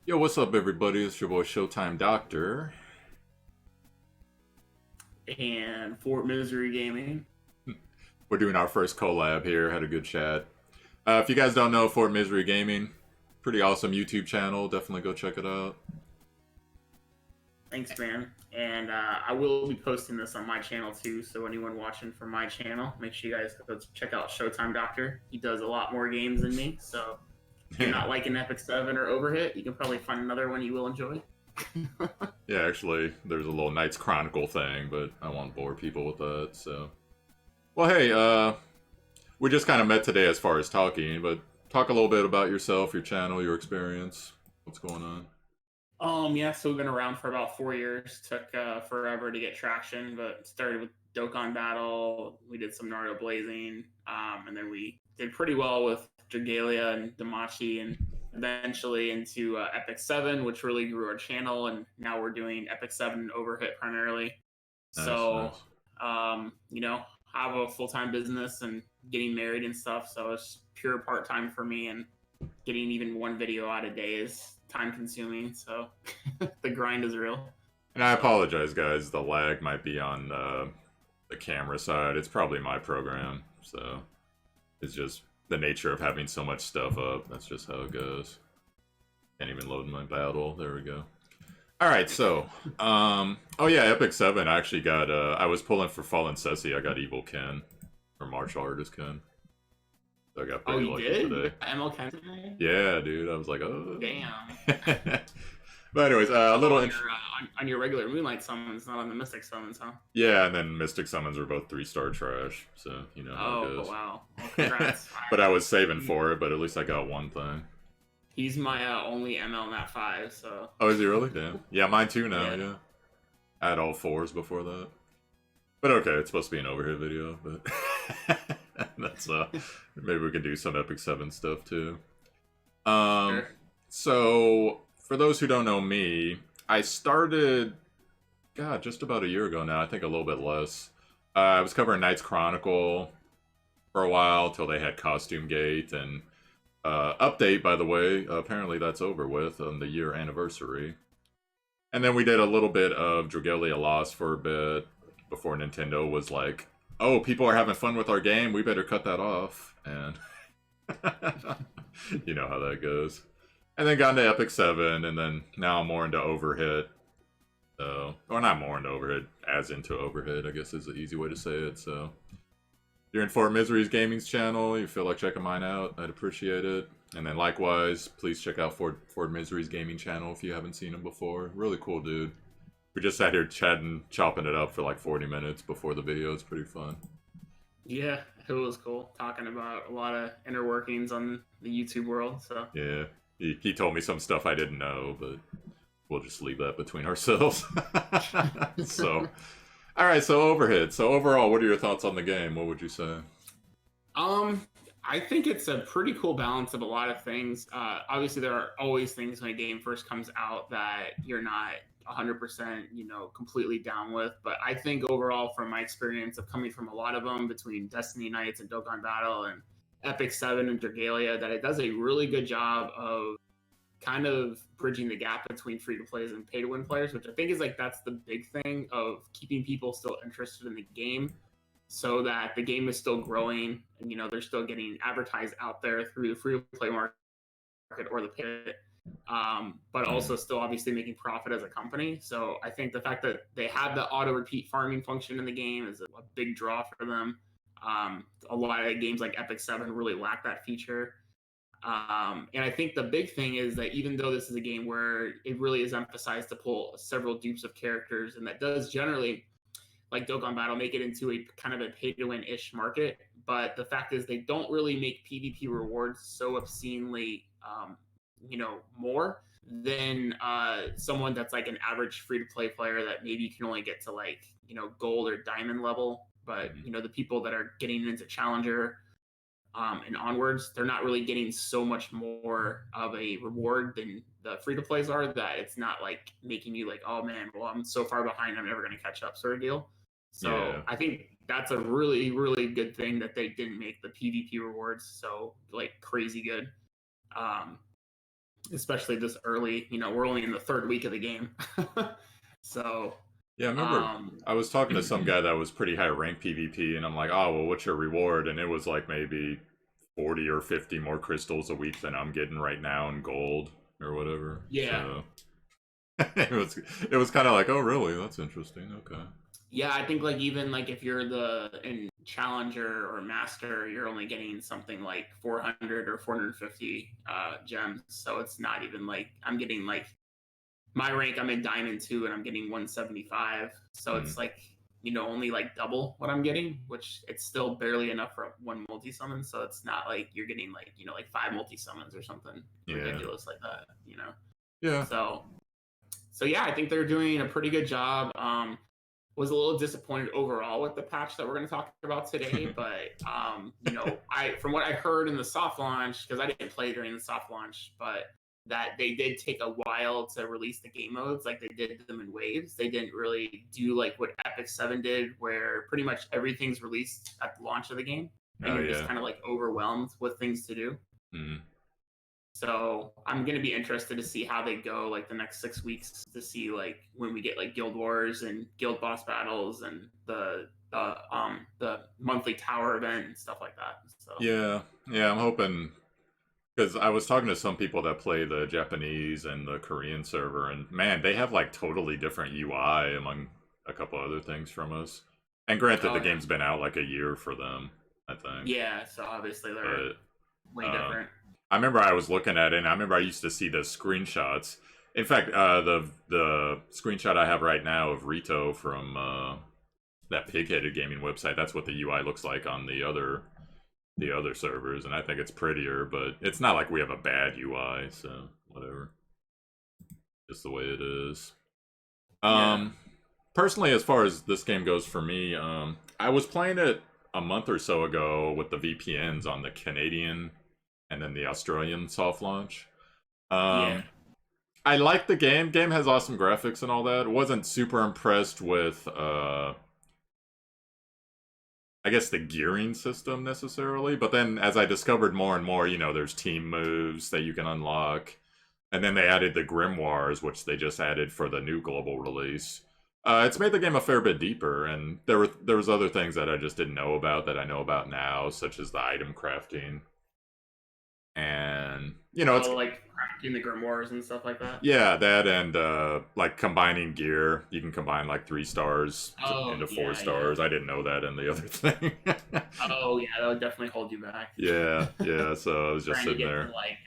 Yo, what's up, everybody? It's your boy Showtimedr. And Fort Misery Gaming. We're doing our first collab here. Had a good chat. If you guys don't know, Fort Misery Gaming, pretty awesome YouTube channel. Definitely go check it out. Thanks, man. And I will be posting this on my channel too. So anyone watching from my channel, make sure you guys go check out Showtimedr. He does a lot more games than me. So if you're not liking Epic 7 or Overhit, you can probably find another one you will enjoy. Yeah, actually, there's a little Knights Chronicle thing, but I won't bore people with that. So, well, hey, we just kind of met today as far as talking, but talk a little bit about yourself, your channel, your experience. What's going on? Yeah, so we've been around for about 4 years. Took forever to get traction, but started with Dokkan Battle. We did some Naruto Blazing, and then we did pretty well with Dragalia and Damachi, and eventually into Epic 7, which really grew our channel. And now we're doing Epic 7 and Overhit primarily. Nice, So, nice. have a full time business and getting married and stuff. So it's pure part time for me, and getting even one video out a day is time consuming. So the grind is real. And I So apologize, guys. The lag might be on the camera side. It's probably my program, so it's just the nature of having so much stuff up. That's just how it goes. Can't even load my battle. There we go. All right, so oh yeah, Epic 7. I actually got I was pulling for Fallen Ceci. I got Evil Ken or Martial Artist Ken. So I got oh, pretty you lucky did? You today. got ML Kent today? Yeah, dude. I was like, oh. Damn. But anyways, a So little on your regular Moonlight summons, not on the Mystic summons, huh? yeah, and then Mystic Summons were both 3-star trash, so you know how it Oh goes. wow. Well, congrats. But I was saving for it, but at least I got one thing. He's my only ML Nat 5, so Oh, is he really? Damn. Yeah, mine too now, yeah. yeah. I had all 4s before that. But okay, it's supposed to be an overhead video, but that's maybe we can do some Epic 7 stuff too. Sure. So for those who don't know me, I started God, just about a year ago now, I think a little bit less. I was covering Knights Chronicle for a while till they had Costume Gate and update, by the way. Apparently that's over with on the year anniversary. And then we did a little bit of Dragalia Lost for a bit before Nintendo was like, "Oh, people are having fun with our game. We better cut that off." And you know how that goes. And then got into Epic 7, and then now I'm more into Overhit. So, or not more into Overhit, as into Overhit, I guess is the easy way to say it. So, if you're in Fort Misery's Gaming's channel, you feel like checking mine out, I'd appreciate it. And then likewise, please check out Fort Misery's Gaming channel if you haven't seen him before. Really cool dude. We just sat here chatting, chopping it up for like 40 minutes before the video. It's pretty fun. Yeah, it was cool talking about a lot of inner workings on the YouTube world. So Yeah, he told me some stuff I didn't know, but we'll just leave that between ourselves. So, all right, so Overhit. So overall, what are your thoughts on the game? What would you say? I think it's a pretty cool balance of a lot of things. Obviously, there are always things when a game first comes out that you're not 100%, completely down with. But I think overall, from my experience of coming from a lot of them between Destiny Knights and Dokkan Battle and Epic 7 and Dragalia, that it does a really good job of kind of bridging the gap between free to plays and pay to win players, which I think is like that's the big thing of keeping people still interested in the game so that the game is still growing and they're still getting advertised out there through the free to play market or the pit, but also still obviously making profit as a company. So I think the fact that they have the auto repeat farming function in the game is a big draw for them. A lot of games like Epic 7 really lack that feature. And I think the big thing is that even though this is a game where it really is emphasized to pull several dupes of characters, and that does generally, like Dokkan Battle, make it into a kind of a pay-to-win-ish market, but the fact is they don't really make PvP rewards so obscenely, more than someone that's like an average free-to-play player that maybe can only get to like, gold or diamond level. But, the people that are getting into Challenger, and onwards, they're not really getting so much more of a reward than the free to plays are, that it's not like making you like, oh man, well, I'm so far behind, I'm never going to catch up, sort of deal. So Yeah. I think that's a really, really good thing that they didn't make the PvP rewards so like crazy good. Um, especially this early. You know, we're only in the third week of the game. So, Yeah, I remember um, I was talking to some guy that was pretty high rank PvP, and I'm like, oh, well, what's your reward? And it was like maybe 40 or 50 more crystals a week than I'm getting right now in gold or whatever. yeah, So it was it was kind of like, oh, really? That's interesting. Okay. yeah, I think like even like if you're the in challenger or master, you're only getting something like 400 or 450 gems. So it's not even like I'm getting like my rank. I'm in diamond 2 and I'm getting 175. So Hmm. it's like only like double what I'm getting, which it's still barely enough for one multi summon. So it's not like you're getting like like 5 multi summons or something Yeah. ridiculous like that. Yeah. So yeah, I think they're doing a pretty good job. Was a little disappointed overall with the patch that we're going to talk about today, but I from what I heard in the soft launch, because I didn't play during the soft launch, but that they did take a while to release the game modes, like they did them in waves. They didn't really do like what Epic 7 did, where pretty much everything's released at the launch of the game, and Oh you're just yeah. kind of like overwhelmed with things to do. Hmm. So I'm gonna be interested to see how they go like the next 6 weeks to see like when we get like guild wars and guild boss battles and the monthly tower event and stuff like that. So Yeah. Yeah. I'm hoping because I was talking to some people that play the Japanese and the Korean server, and man, they have like totally different UI among a couple other things from us. And granted, oh the yeah, game's been out like a year for them, I think. yeah. So obviously they're But way um, different. I remember I was looking at it, and I remember I used to see the screenshots. In fact, the screenshot I have right now of Rito from that pig-headed gaming website, that's what the UI looks like on the other servers, and I think it's prettier, but it's not like we have a bad UI, so whatever. Just the way it is. Yeah, Um, Personally, as far as this game goes for me, I was playing it a month or so ago with the VPNs on the Canadian and then the Australian soft launch. yeah. Um, I like the game. Game has awesome graphics and all that. Wasn't super impressed with I guess the gearing system necessarily, but then as I discovered more and more, there's team moves that you can unlock. And then they added the grimoires, which they just added for the new global release. It's made the game a fair bit deeper, and there was other things that I just didn't know about that I know about now, such as the item crafting. And it's Oh, like crafting the grimoires and stuff like that. yeah, that and like combining gear. You can combine like 3 stars Oh into four yeah, yeah. stars. I didn't know that in the other thing. Oh yeah, that would definitely hold you back. Yeah, yeah. So I was just Trying to sitting get to there. like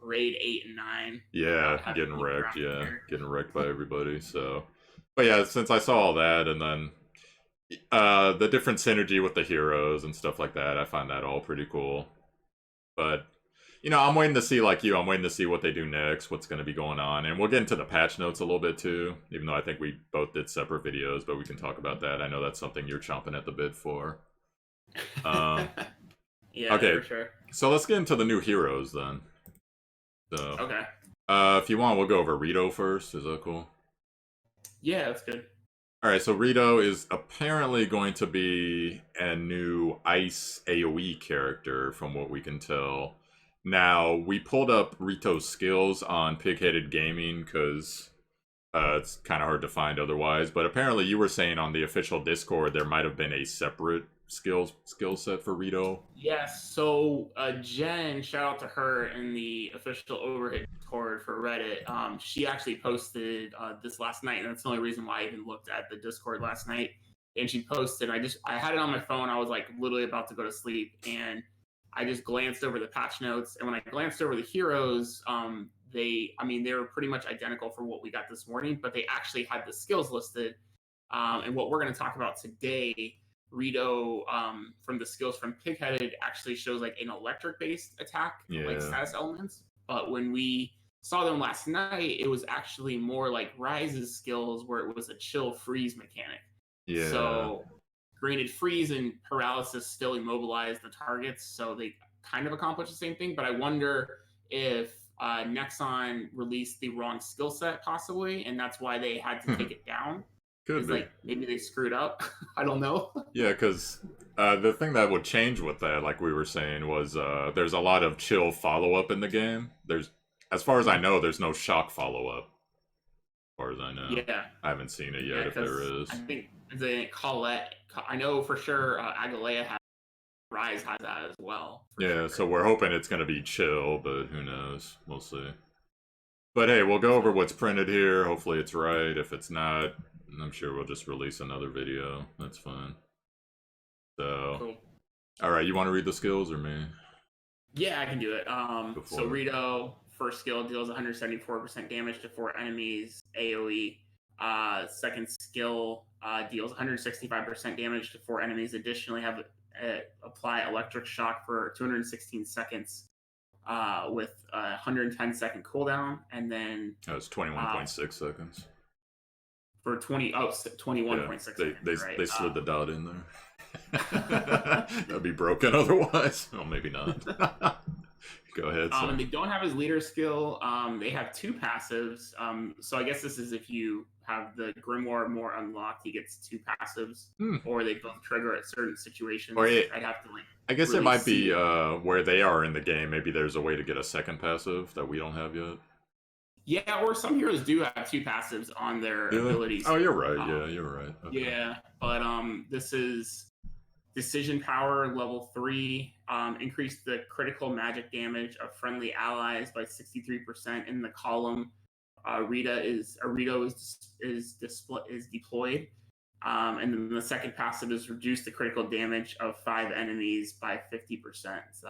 raid 8 and 9 Yeah, without having getting any wrecked. crafting Yeah, gear. getting wrecked by everybody. So, but yeah, since I saw all that, and then the different synergy with the heroes and stuff like that, I find that all pretty cool. But I'm waiting to see, like you, I'm waiting to see what they do next, what's going to be going on, and we'll get into the patch notes a little bit too. Even though I think we both did separate videos, but we can talk about that. I know that's something you're chomping at the bit for. Um, Yeah, okay, for sure. so let's get into the new heroes then. So, Okay. if you want, we'll go over Rito first. Is that cool? Yeah, that's good. All right, so Rito is apparently going to be a new Ice AoE character, from what we can tell. Now, we pulled up Rito's skills on Pigheaded Gaming because it's kind of hard to find otherwise. But apparently, you were saying on the official Discord there might have been a separate skill set for Rito. Yes. So Jen, shout out to her in the official Overhit Discord for Reddit. She actually posted this last night, and that's the only reason why I even looked at the Discord last night. And she posted. I had it on my phone. I was like literally about to go to sleep, and I just glanced over the patch notes. And when I glanced over the heroes, they were pretty much identical for what we got this morning, but they actually had the skills listed. And what we're going to talk about today, Rito, from the skills from Pigheaded, actually shows like an electric based attack, like Yeah. status elements. But when we saw them last night, it was actually more like Rise's skills, where it was a chill freeze mechanic. Yeah. So, granted, freeze and paralysis still immobilize the targets, so they kind of accomplish the same thing. But I wonder if Nexon released the wrong skill set, possibly, and that's why they had to take it down. Could Is be. like maybe they screwed up. I don't know. Yeah, because the thing that would change with that, like we were saying, was there's a lot of chill follow up in the game. as far as I know, there's no shock follow-up. As far as I know. Yeah. I haven't seen it Yeah, yet, if there because is. I think the Colette, I know for sure Agalea has Rise has that as well. For Yeah, sure. so we're hoping it's going to be chill, but who knows? We'll see. But hey, we'll go over So, what's printed here. Hopefully it's right. If it's not, I'm sure we'll just release another video. That's fine. So, cool. all right, you want to read the skills or me? Yeah, I can do it. So Before. Rito, first skill, deals 174% damage to 4 enemies, AoE. Second skill deals 165% damage to 4 enemies. Additionally, have apply electric shock for 216 seconds with a 110-second cooldown, and then That was 21.6 seconds. for 21.6 They seconds, right? they slid the dot in there. That'd be broken otherwise. Well, maybe not. Go ahead. And they don't have his leader skill. They have 2 passives. So I guess this is if you have the Grimoire more unlocked, he gets 2 passives, or they both trigger at certain situations. Or I'd have to I guess really it might be where they are in the game. Maybe there's a way to get a second passive that we don't have yet. Yeah, or some heroes do have 2 passives on their abilities. Oh, you're right. Yeah, you're right. Okay. Yeah, but this is Decision Power level 3. Increase the critical magic damage of friendly allies by 63% in the column. Rito is deployed. And then the second passive is reduce the critical damage of 5 enemies by 50%. So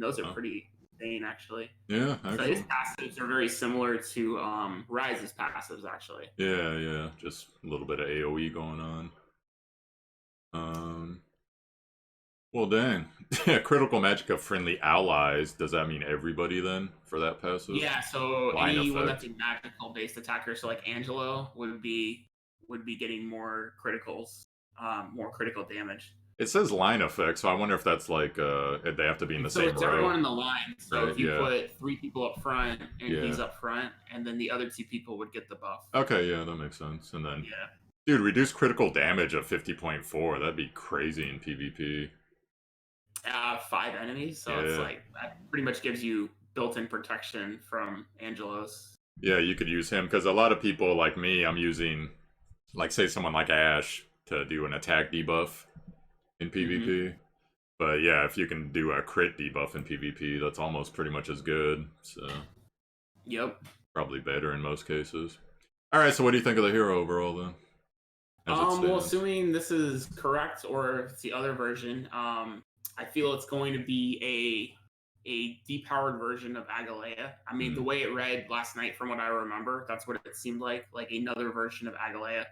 those are pretty insane, actually. Yeah, actually. So his passives are very similar to Rise's passives, actually. Yeah, just a little bit of AoE going on. Well, dang. Critical magic of friendly allies. Does that mean everybody then for that passive? Yeah, so anyone that's a magical based attacker, so like Angelo would be getting more criticals, more critical damage. It says line effect, so I wonder if that's like they have to be in the same row. So it's everyone in the line. So if you put 3 people up front and he's up front, and then the other 2 people would get the buff. Okay, yeah, that makes sense. And then dude, reduce critical damage of 50.4. That'd be crazy in PvP. 5 enemies, so it's like that pretty much gives you built-in protection from Angelos. Yeah, you could use him because a lot of people like me, I'm using, like, say someone like Ash to do an attack debuff in PvP. But yeah, if you can do a crit debuff in PvP, that's almost pretty much as good. So yep, probably better in most cases. All right, so what do you think of the hero overall then? Well, assuming this is correct or it's the other version, I feel it's going to be a depowered version of Agalea. I mean, the way it read last night, from what I remember, that's what it seemed like another version of Agalea.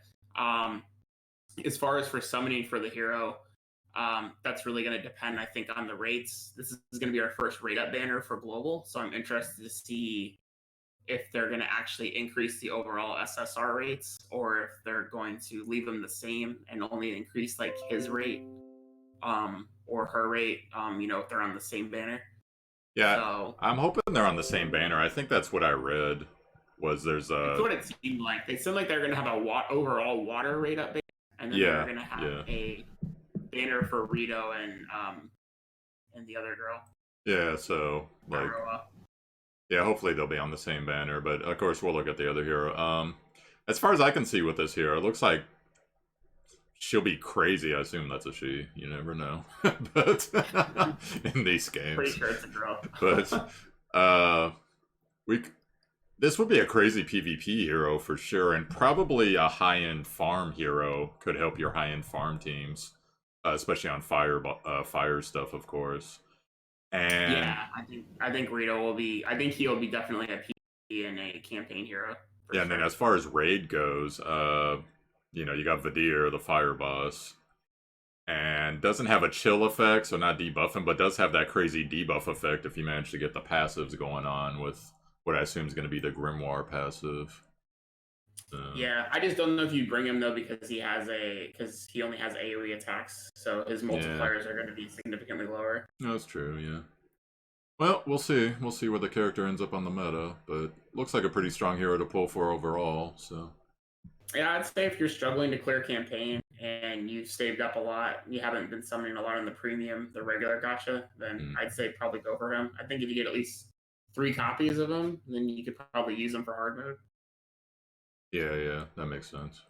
As far as for summoning for the hero, that's really going to depend, I think, on the rates. This is going to be our first rate up banner for global, so I'm interested to see if they're going to actually increase the overall SSR rates, or if they're going to leave them the same and only increase like his rate or her rate, if they're on the same banner. Yeah, so, I'm hoping they're on the same banner. I think that's what I read. That's what it seemed like. They seemed like they're going to have a overall water rate up banner, and then they're going to have a banner for Rito and the other girl. Yeah, so like, yeah, hopefully they'll be on the same banner. But of course, we'll look at the other hero. As far as I can see with this hero, it looks like she'll be crazy. I assume that's a she. You never know. But in these games, pretty sure it's a girl. But this would be a crazy PvP hero for sure, and probably a high-end farm hero could help your high-end farm teams, especially on fire stuff, of course. And yeah, I think Rito will be. I think he'll be definitely a PvP and a campaign hero. Yeah, and then as far as raid goes, you got Vadir, the fire boss, and doesn't have a chill effect, so not debuffing, but does have that crazy debuff effect if you manage to get the passives going on with what I assume is going to be the Grimoire passive. Yeah, I just don't know if you bring him though because he only has AoE attacks, so his multipliers are going to be significantly lower. No, that's true. Yeah. Well, we'll see. We'll see where the character ends up on the meta, but looks like a pretty strong hero to pull for overall. So. Yeah, I'd say if you're struggling to clear campaign and you've saved up a lot, you haven't been summoning a lot on the premium, the regular gacha, then I'd say probably go for him. I think if you get at least 3 copies of them, then you could probably use them for hard mode. Yeah, that makes sense.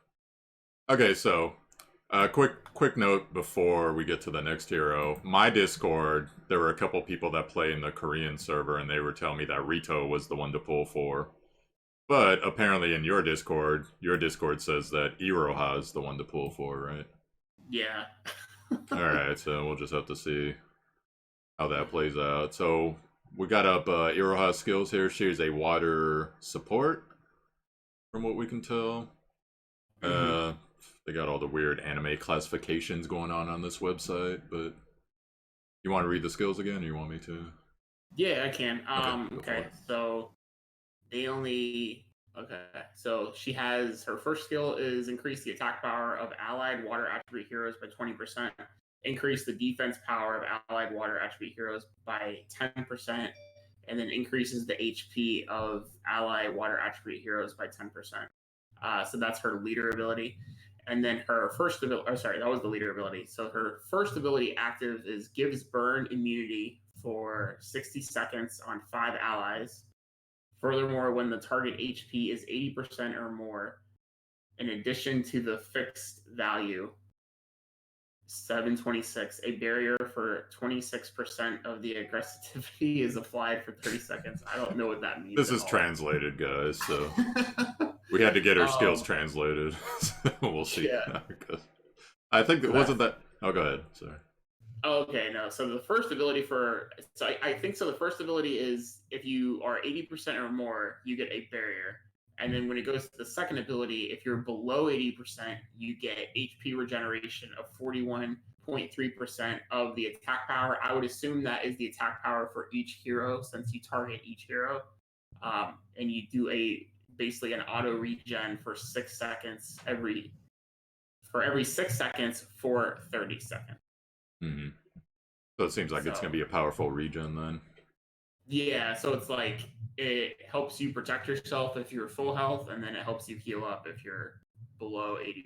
Okay, so quick note before we get to the next hero. My Discord, there were a couple people that play in the Korean server, and they were telling me that Rito was the one to pull for. But apparently in your Discord says that Iroha is the one to pull for, right? Yeah. Alright, so we'll just have to see how that plays out. So we got up Iroha's skills here. She is a water support, from what we can tell. They got all the weird anime classifications going on this website, but you want to read the skills again, or you want me to? Yeah, I can. Okay, so so she has, her first skill is increase the attack power of allied water attribute heroes by 20%, increase the defense power of allied water attribute heroes by 10%, and then increases the HP of allied water attribute heroes by 10%. So that's her leader ability. And then her first ability, that was the leader ability. So her first ability active is gives burn immunity for 60 seconds on 5 allies. Furthermore, when the target HP is 80% or more, in addition to the fixed value, 726, a barrier for 26% of the aggressivity is applied for 30 seconds. I don't know what that means. This is translated, guys, so we had to get our skills translated. We'll see. Yeah. I think it wasn't that. Oh, go ahead. Sorry. Okay, no. So the first ability I think so. The first ability is if you are 80% or more, you get a barrier. And then when it goes to the second ability, if you're below 80%, you get HP regeneration of 41.3% of the attack power. I would assume that is the attack power for each hero, since you target each hero. And you do basically an auto regen for 6 seconds every 6 seconds for 30 seconds. Mm-hmm. So it seems like it's going to be a powerful regen then. Yeah, so it's like it helps you protect yourself if you're full health, and then it helps you heal up if you're below 80%.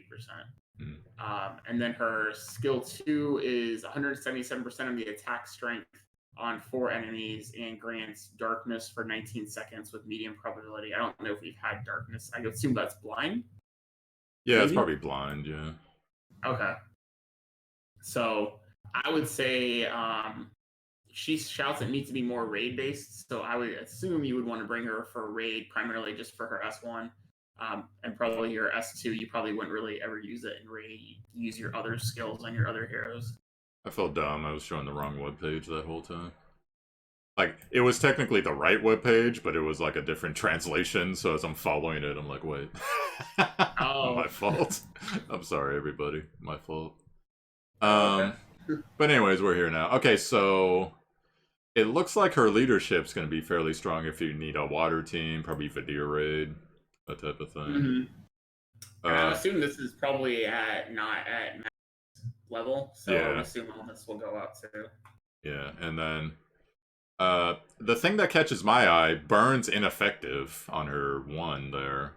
And then her skill 2 is 177% of the attack strength on 4 enemies and grants darkness for 19 seconds with medium probability. I don't know if we've had darkness. I assume that's blind. Yeah, maybe? It's probably blind, yeah. Okay. So I would say she shouts it needs to be more raid based. So I would assume you would want to bring her for raid, primarily just for her S1. And probably your S2, you probably wouldn't really ever use it in raid. You use your other skills on your other heroes. I felt dumb. I was showing the wrong webpage that whole time. Like, it was technically the right webpage, but it was like a different translation, so as I'm following it, I'm like, wait. Oh. My fault. I'm sorry, everybody. My fault. Okay. But anyways, we're here now. Okay, so it looks like her leadership's going to be fairly strong if you need a water team, probably Vadir raid, that type of thing. I assume this is probably not at max level, so I assume all this will go up too. Yeah, and then the thing that catches my eye, Burn's ineffective on her 1 there.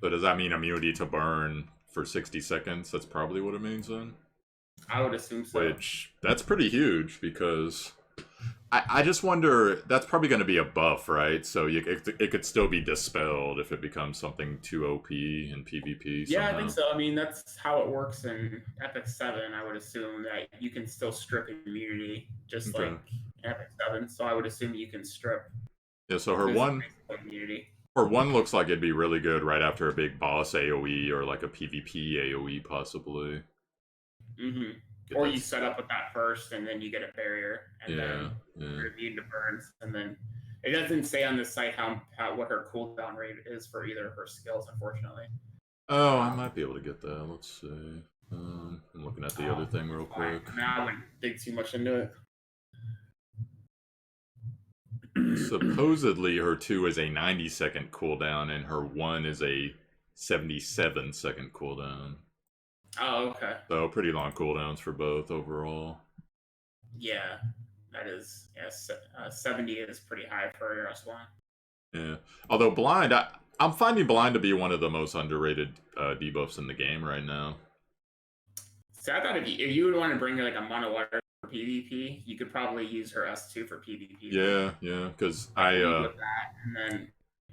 So does that mean immunity to burn for 60 seconds? That's probably what it means then? I would assume so. Which, that's pretty huge, because I just wonder, that's probably going to be a buff, right? So it could still be dispelled if it becomes something too OP in PvP somehow. Yeah, I think so. I mean, that's how it works in Epic 7. I would assume that you can still strip immunity, just like Epic 7. So I would assume you can strip. Yeah, so her 1... immunity. Her 1 looks like it'd be really good right after a big boss AoE or like a PvP AoE possibly. Or you set up with that first and then you get a barrier and then you're immune to burns. And then it doesn't say on this site what her cooldown rate is for either of her skills, unfortunately. Oh, I might be able to get that. Let's see. I'm looking at the other thing real quick. Now I wouldn't dig too much into it. Supposedly her 2 is a 90-second cooldown and her 1 is a 77-second cooldown. Oh, okay. So pretty long cooldowns for both overall. Yeah, that is. Yes, 70 is pretty high for your S1. Yeah, although blind, I'm finding blind to be one of the most underrated debuffs in the game right now. So I thought if you would want to bring like a mono water PvP, you could probably use her S2 for PvP then. Yeah, yeah, because Like lead with that, and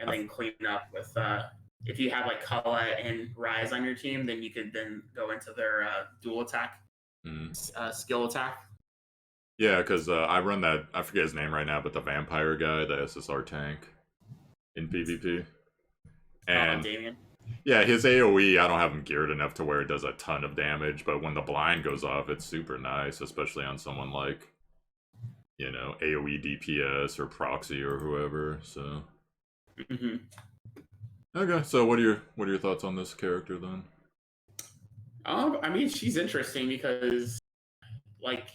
then clean up with if you have like Colette and Rise on your team, then you could then go into their dual attack, skill attack. Yeah, because I run that, I forget his name right now, but the vampire guy, the SSR tank in PvP. And Damien. yeah, his AoE, I don't have him geared enough to where it does a ton of damage, but when the blind goes off, it's super nice, especially on someone like, you know, AoE DPS or Proxy or whoever, so. Okay, so what are your thoughts on this character then? I mean, she's interesting because, like,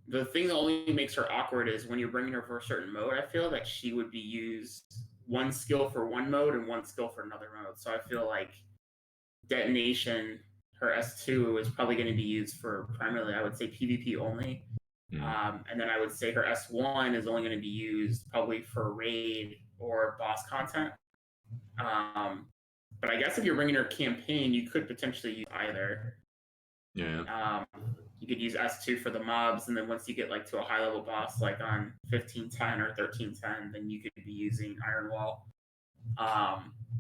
the thing that only makes her awkward is when you're bringing her for a certain mode. I feel that she would be used one skill for one mode and one skill for another mode. So I feel like Detonation, her S2 is probably going to be used for primarily, I would say, PvP only. And then I would say her S1 is only going to be used probably for raid or boss content. But I guess if you're bringing her campaign, you could potentially use either. Yeah. You could use S2 for the mobs, and then once you get like to a high level boss, like on 1510 or 1310, then you could be using Iron Wall.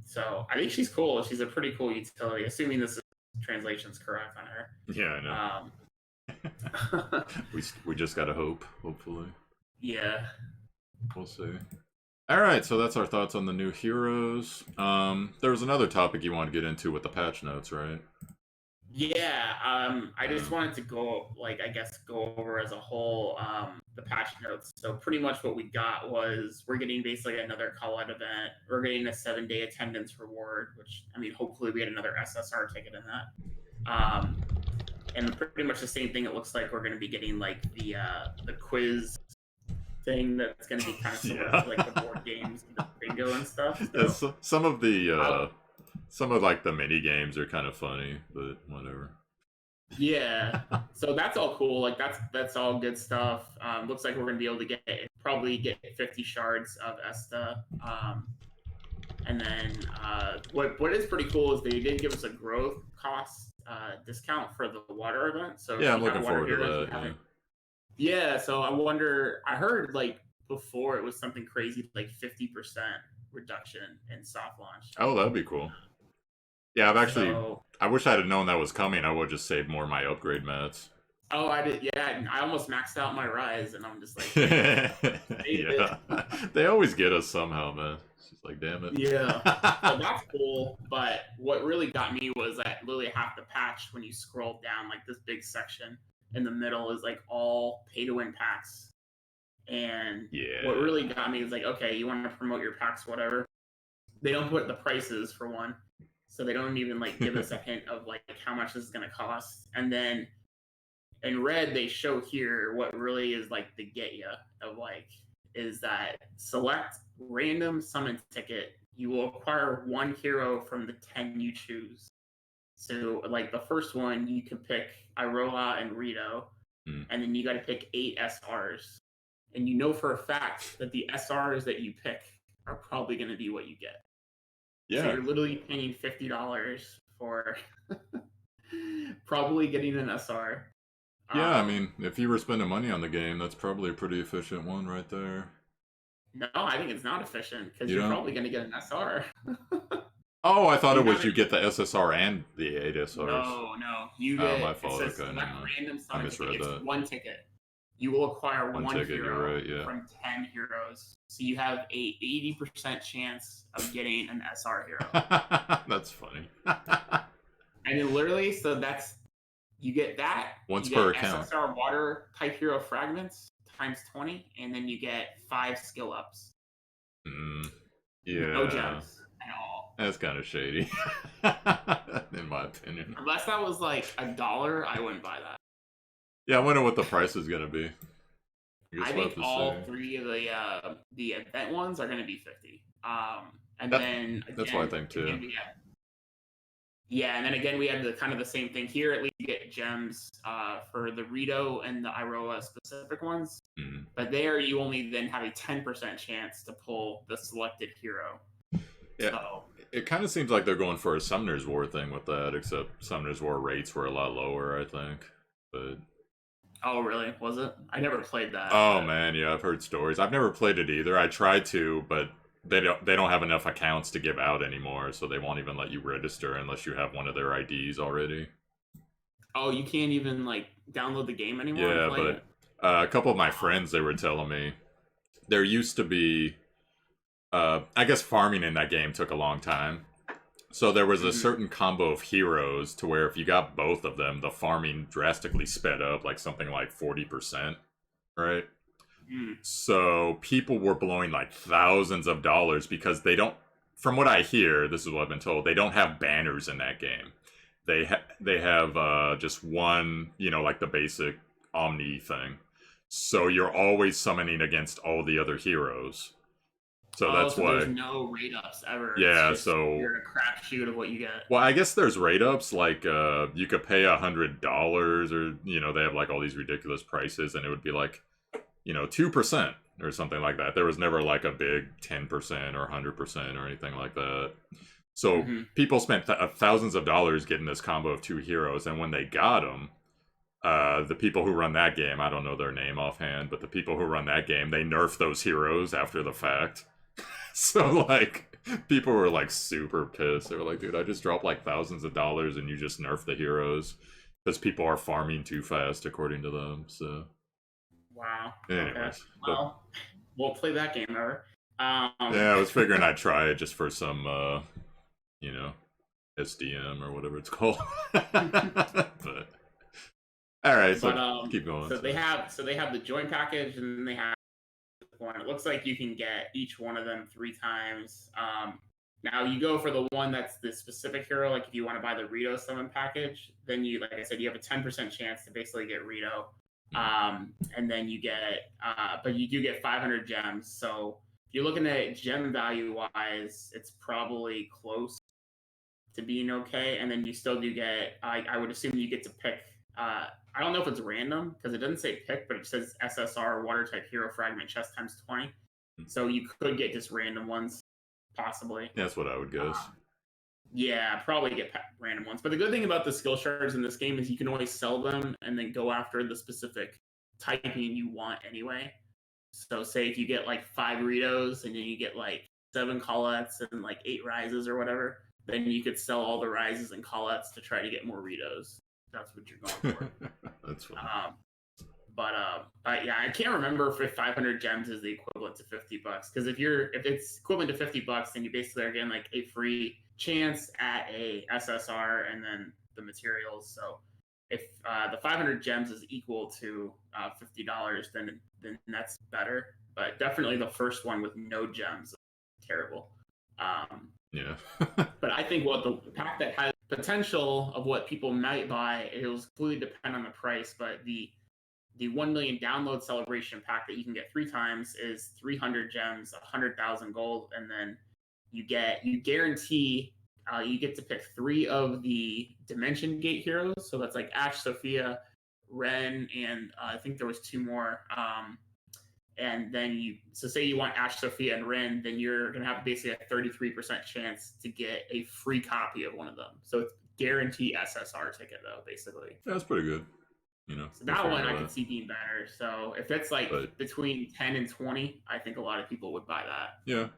So I think she's cool. She's a pretty cool utility, assuming this translation's correct on her. Yeah, I know. we just gotta hope, hopefully. Yeah. We'll see. Alright, so that's our thoughts on the new heroes. There was another topic you want to get into with the patch notes, right? Yeah, I just wanted to go over as a whole the patch notes. So pretty much what we got was we're getting basically another call-out event. We're getting a 7-day attendance reward, which, I mean, hopefully we get another SSR ticket in that. And pretty much the same thing. It looks like we're going to be getting like the quiz thing that's going to be kind of similar to like the board games, and the bingo and stuff. So, yeah, some of the some of like the mini games are kind of funny, but whatever. Yeah, so that's all cool. Like that's all good stuff. Looks like we're gonna be able to probably get 50 shards of Esta. And then what is pretty cool is they did give us a growth cost discount for the water event. So yeah, I'm looking forward to that. Yeah, so I heard like before it was something crazy like 50% reduction in soft launch. Oh, that'd be cool. Yeah, I wish I'd have known that was coming. I would just save more of my upgrade mats. Oh, I did. Yeah, I almost maxed out my Rise, and I'm just like, yeah. They always get us somehow, man. It's just like, damn it. Yeah, so that's cool. But what really got me was that literally half the patch, when you scroll down, like this big section in the middle is like all pay-to-win packs. And what really got me is like, okay, you want to promote your packs, whatever. They don't put the prices for one. So they don't even like give us a hint of like how much this is going to cost. And then in red, they show here what really is like the get ya of like, is that select random summon ticket. You will acquire one hero from the 10 you choose. So like the first one, you can pick Iroha and Rito. And then you got to pick 8 SRs. And you know for a fact that the SRs that you pick are probably going to be what you get. Yeah. So you're literally paying $50 for probably getting an SR. Yeah, I mean, if you were spending money on the game, that's probably a pretty efficient one right there. No, I think it's not efficient because you're probably going to get an SR. Oh, I thought it was you get the SSR and the 8 SRs. No. You get my fault. Okay, random summon ticket. It's one ticket. You will acquire one ticket, hero right, from 10 heroes. So you have a 80% chance of getting an SR hero. That's funny. And then literally, so that's, you get that. Once per account. SSR water type hero fragments times 20, and then you get 5 skill ups. Yeah. No gems at all. That's kind of shady, in my opinion. Unless that was like $1, I wouldn't buy that. Yeah, I wonder what the price is going to be. I think all 3 of the event ones are going to be 50. And then again, that's what I think too. And then again, we have the kind of the same thing here. At least you get gems for the Rito and the Iroha specific ones. But there, you only then have a 10% chance to pull the selected hero. Yeah, so it kind of seems like they're going for a Summoner's War thing with that, except Summoner's War rates were a lot lower, I think. But Oh, really? Was it? I never played that, Oh but man, yeah, I've heard stories. I've never played it either. I tried to, but they don't have enough accounts to give out anymore, so they won't even let you register unless you have one of their IDs already. oh, you can't even like download the game anymore and Yeah, play but it. a couple of my Wow. friends they were telling me there used to be I guess farming in that game took a long time. So there was a Hmm. certain combo of heroes to where if you got both of them, the farming drastically sped up, like something like 40%, right? Mm. So people were blowing like thousands of dollars because they don't. From what I hear, this is what I've been told. They don't have banners in that game. They have just one, like the basic Omni thing. So you're always summoning against all the other heroes. So Oh, that's so there's why. no rate ups ever. It's Yeah. just So you're a crapshoot of what you get. well, I guess there's rate ups like you could pay $100 or they have like all these ridiculous prices and it would be like 2% or something like that. There was never like a big 10% or 100% or anything like that. So Hmm. people spent thousands of dollars getting this combo of two heroes, and when they got them, the people who run that game, I don't know their name offhand, but the people who run that game, they nerf those heroes after the fact. So like people were like super pissed. They were like, dude, I just dropped like thousands of dollars and you just nerf the heroes because people are farming too fast according to them. So Wow. Okay. anyways, but Well, won't play that game ever. Um, yeah, I was figuring I'd try it just for some you know, SDM or whatever it's called. But all right, so but keep going. so they have the joint package, and then they have one. It looks like you can get each one of them 3 times. Now you go for the one that's the specific hero. Like if you want to buy the Rito summon package, then you, like I said, you have a 10% chance to basically get Rito. And then you get, but you do get 500 gems. So if you're looking at gem value wise, it's probably close to being okay. And then you still do get, I would assume you get to pick. I don't know if it's random because it doesn't say pick, but it says SSR water type hero fragment chest times 20. So you could get just random ones, possibly. That's what I would guess. Yeah, probably get random ones. But the good thing about the skill shards in this game is you can always sell them and then go after the specific typing you want anyway. So say if you get like 5 Ritos and then you get like 7 Collettes and like 8 Rises or whatever, then you could sell all the Rises and Collettes to try to get more Ritos. That's what you're going for. That's fine. But yeah, I can't remember if 500 gems is the equivalent to $50. Because if it's equivalent to $50, then you basically are getting like a free chance at a SSR and then the materials. So if the 500 gems is equal to $50, then that's better. But definitely the first one with no gems is terrible. Yeah. But I think what the pack that has potential of what people might buy, it will completely depend on the price. But the 1 million download celebration pack that you can get 3 times is 300 gems, 100,000 gold, and then you guarantee you get to pick 3 of the Dimension Gate heroes. So that's like Ash, Sophia, Ren, and I think there was 2 more. And then so say you want Ash, Sophia, and Ren, then you're gonna have basically a 33% chance to get a free copy of one of them. So it's guarantee SSR ticket though, basically. That's pretty good. So We'll that figure one I it could out. see being better. So if it's like But between 10 and 20, I think a lot of people would buy that. yeah.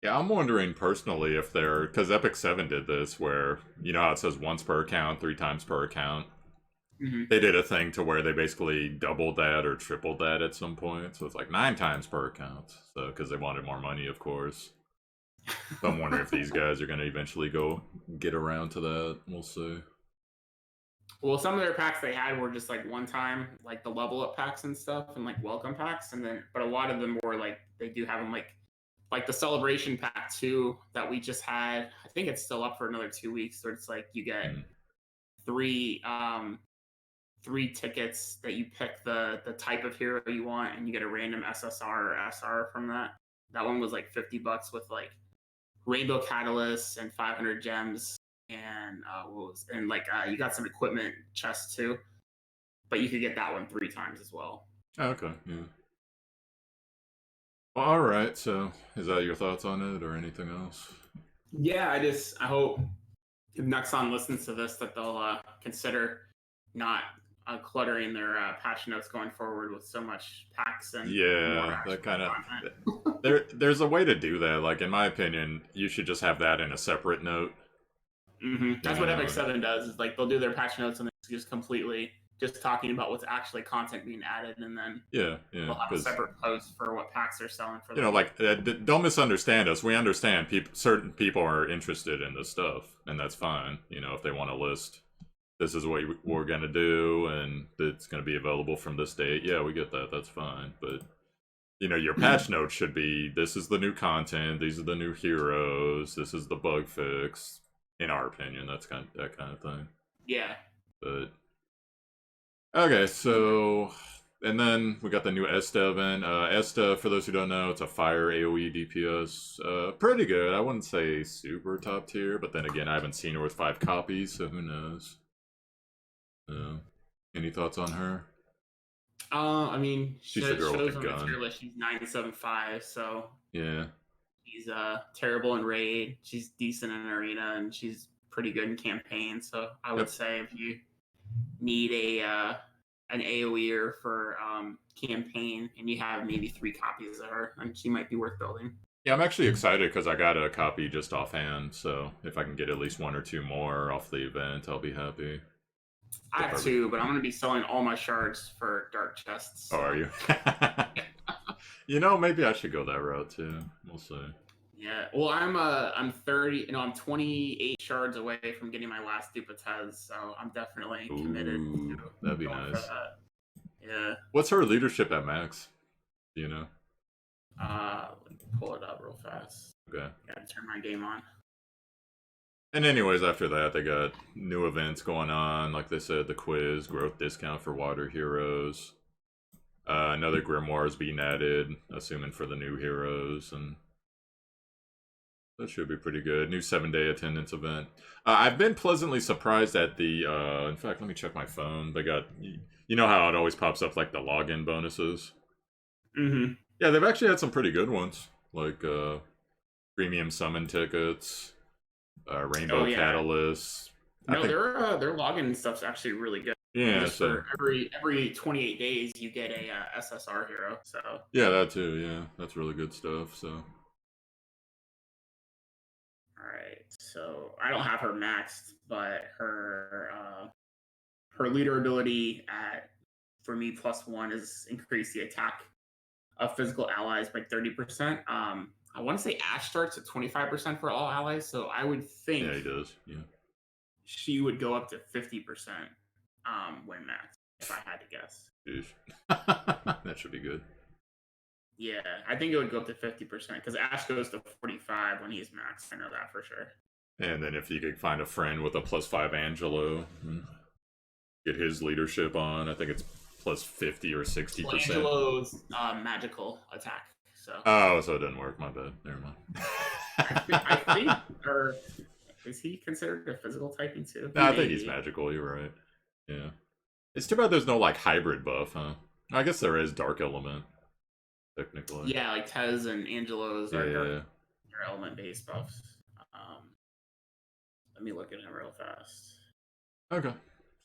Yeah, I'm wondering personally if they're because Epic 7 did this where how it says once per account, 3 times per account. Mm-hmm. They did a thing to where they basically doubled that or tripled that at some point, so it's like 9 times per account. So because they wanted more money, of course. So I'm wondering if these guys are going to eventually go get around to that. We'll see. Well, some of their packs they had were just like one time, like the level up packs and stuff, and like welcome packs, and then but a lot of them were like they do have them like the celebration pack 2 that we just had. I think it's still up for another 2 weeks. So it's like you get Mm. 3 tickets that you pick the type of hero you want, and you get a random SSR or SR from that. That one was like $50 with like Rainbow Catalyst and 500 gems, and you got some equipment chests too. But you could get that one 3 times as well. Okay, yeah. Well, all right. So, is that your thoughts on it, or anything else? Yeah, I hope if Nexon listens to this that they'll consider not cluttering their patch notes going forward with so much packs and more Yeah, that actual kind of content. there's a way to do that. Like in my opinion, you should just have that in a separate note. You That's what Epic know, 7 does. Is like they'll do their patch notes and it's just completely just talking about what's actually content being added, and then yeah, they'll have a because separate post for what packs they're selling for you know, them. like don't misunderstand us. We understand people, certain people are interested in this stuff, and that's fine. You know, if they want to list, this is what we're gonna do, and it's gonna be available from this date. Yeah, we get that. That's fine, but you know, your patch notes should be this is the new content, these are the new heroes, this is the bug fix. In our opinion, that's that kind of thing. Yeah. But okay, so and then we got the new Esta event. Esta, for those who don't know, it's a fire AoE DPS. Pretty good. I wouldn't say super top tier, but then again, I haven't seen her with 5 copies, so who knows? Any thoughts on her? I mean, She's the girl with shows the on the gun. tier list she's 975, so Yeah. she's terrible in raid. She's decent in arena, and she's pretty good in campaign. So I would Yep. say if you need an AOEer for campaign, and you have maybe 3 copies of her, and she might be worth building. Yeah, I'm actually excited because I got a copy just offhand, so if I can get at least 1 or 2 more off the event, I'll be happy. I have 2, but I'm going to be selling all my shards for dark chests. So. Oh, are you? You know, maybe I should go that route too. We'll see. Yeah, well, I'm 30. You know, I'm 28 shards away from getting my last Dupatez, so I'm definitely committed to that'd be nice. That. Yeah. What's her leadership at max? Do you know? Let me pull it up real fast. Okay. Gotta turn my game on. And anyways, after that, they got new events going on. Like they said, the quiz, growth discount for water heroes. Another grimoire is being added, assuming for the new heroes, and that should be pretty good. New 7-day attendance event. I've been pleasantly surprised at the. In fact, let me check my phone. They got, you know how it always pops up like the login bonuses. Yeah, they've actually had some pretty good ones, like premium summon tickets, rainbow catalysts. No, their login stuff's actually really good. Yeah, just so for every 28 days you get a SSR hero. So yeah, that too. Yeah, that's really good stuff. So all right, so I don't have her maxed, but her leader ability at for me +1 is increase the attack of physical allies by 30%. I want to say Ash starts at 25% for all allies, so I would think yeah, he does. Yeah, she would go up to 50% when max, if I had to guess. That should be good. Yeah, I think it would go up to 50% because Ash goes to 45 when he's max. I know that for sure. And then if you could find a friend with a +5 Angelo, get his leadership on, I think it's +50 or 60%. Well, Angelo's magical attack. So. Oh, so it doesn't work. My bad. Never mind. I think, or is he considered a physical typing too? No, I think he's magical. You're right. Yeah. It's too bad there's no like hybrid buff, huh? I guess there is dark element, technically. Yeah, like Tez and Angelo's are dark element based buffs. Let me look at him real fast. Okay.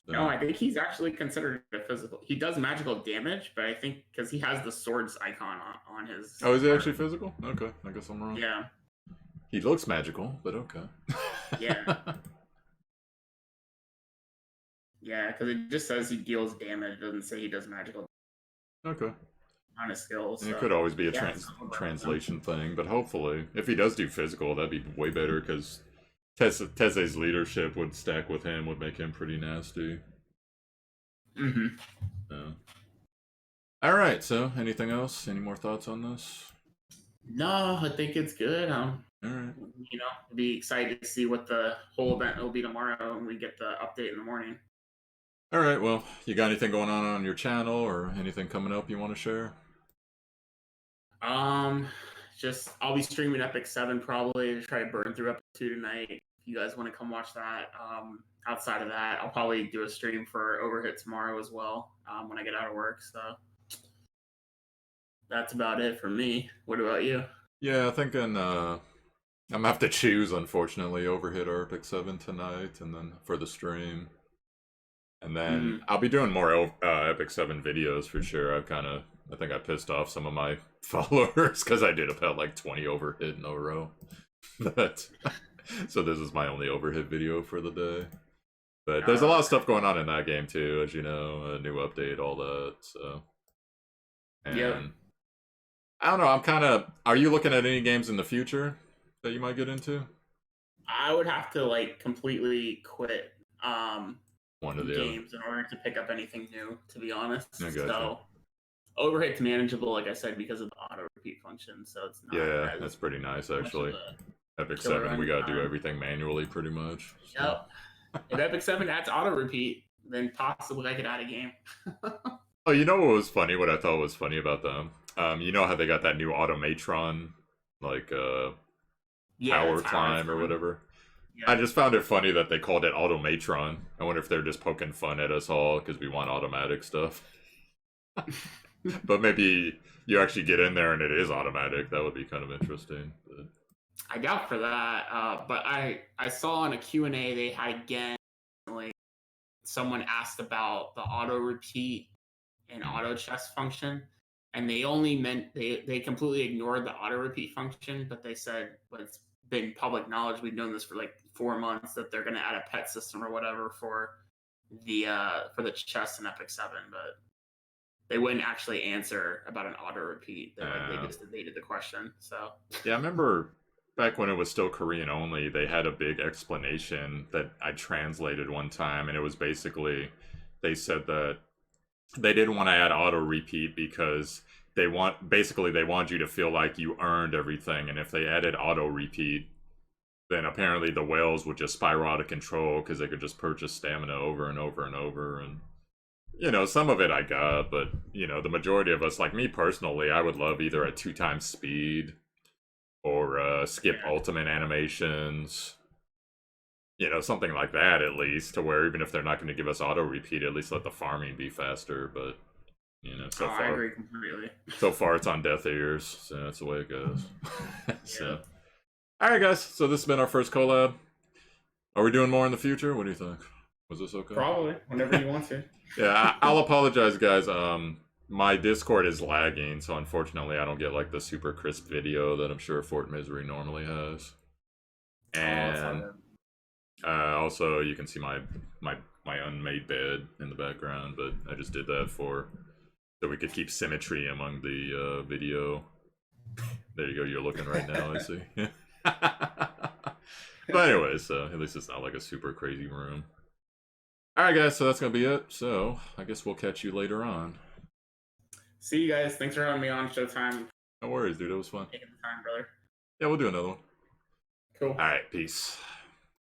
So. No, I think he's actually considered a physical. He does magical damage, but I think because he has the swords icon on his. Oh, is he actually physical? Okay, I guess I'm wrong. Yeah. He looks magical, but okay. Yeah. Yeah, because it just says he deals damage. It doesn't say he does magical. Okay. On his skills. So. It could always be a translation thing, but hopefully, if he does do physical, that'd be way better because Teze's leadership would stack with him, would make him pretty nasty. Yeah. All right. So, anything else? Any more thoughts on this? No, I think it's good. All right. You know, be excited to see what the whole event will be tomorrow, and we get the update in the morning. All right. Well, you got anything going on your channel, or anything coming up you want to share? Just I'll be streaming Epic 7 probably to try to burn through Epic 2 tonight. If you guys want to come watch that. Outside of that, I'll probably do a stream for Overhit tomorrow as well. When I get out of work. So that's about it for me. What about you? Yeah, thinking I'm gonna have to choose, unfortunately, Overhit or Epic 7 tonight, and then for the stream. And then Mhm. I'll be doing more Epic 7 videos for sure. I think I pissed off some of my followers because I did about like 20 overhit in a row. But so this is my only overhit video for the day. But there's a lot of Okay. stuff going on in that game too, as you know, a new update, all that. So, Yep. and I don't know. I'm kind of. Are you looking at any games in the future that you might get into? I would have to like completely quit One or the other. games in order to pick up anything new, to be I honest. gotcha. So overhit's manageable, like I said, because of the auto repeat function, so it's not Yeah, as that's pretty nice much of actually. a Epic killer 7, we gotta do anytime. everything manually pretty much. So. Yep. If Epic 7 adds auto repeat, then possibly I could add a game. Oh, you know what was funny? What I thought was funny about them? You know how they got that new automatron, like Yeah, the tower tower is climb or fun. whatever. I Yep. just found it funny that they called it automatron. I wonder if they're just poking fun at us all because we want automatic stuff. But maybe you actually get in there and it is automatic. That would be kind of interesting. But... I doubt for that, but I saw on a Q&A they had again, like, someone asked about the auto repeat and auto chest function, and they only meant they completely ignored the auto repeat function, but they said, but it's been public knowledge, we've known this for like 4 months, that they're going to add a pet system or whatever for the chest in Epic 7, but they wouldn't actually answer about an auto repeat. They uh, just evaded the question. So yeah, I remember back when it was still Korean only, they had a big explanation that I translated one time, and it was basically they said that they didn't want to add auto repeat because they want you to feel like you earned everything, and if they added auto repeat, then apparently the whales would just spiral out of control because they could just purchase stamina over and over and over. And some of it I got, but the majority of us, like me personally, I would love either a 2 times speed or skip yeah. ultimate animations, something like that at least, to where even if they're not going to give us auto repeat, at least let the farming be faster. But Oh, so I far, agree completely. it's on deaf ears. So that's the way it goes. Yeah. So, all right, guys. So this has been our first collab. Are we doing more in the future? What do you think? Was this okay? Probably whenever you want to. Yeah, I'll apologize, guys. My Discord is lagging, so unfortunately, I don't get like the super crisp video that I'm sure Fort Misery normally has. Oh, it's all And good. also, you can see my unmade bed in the background, but I just did that so we could keep symmetry among the video. There you go. You're looking right now. I see. But anyway, so at least it's not like a super crazy room. All right, guys. So that's gonna be it. So I guess we'll catch you later on. See you guys. Thanks for having me on Showtime. No worries, dude. It was fun. Taking the time, brother. Yeah, we'll do another one. Cool. All right. Peace.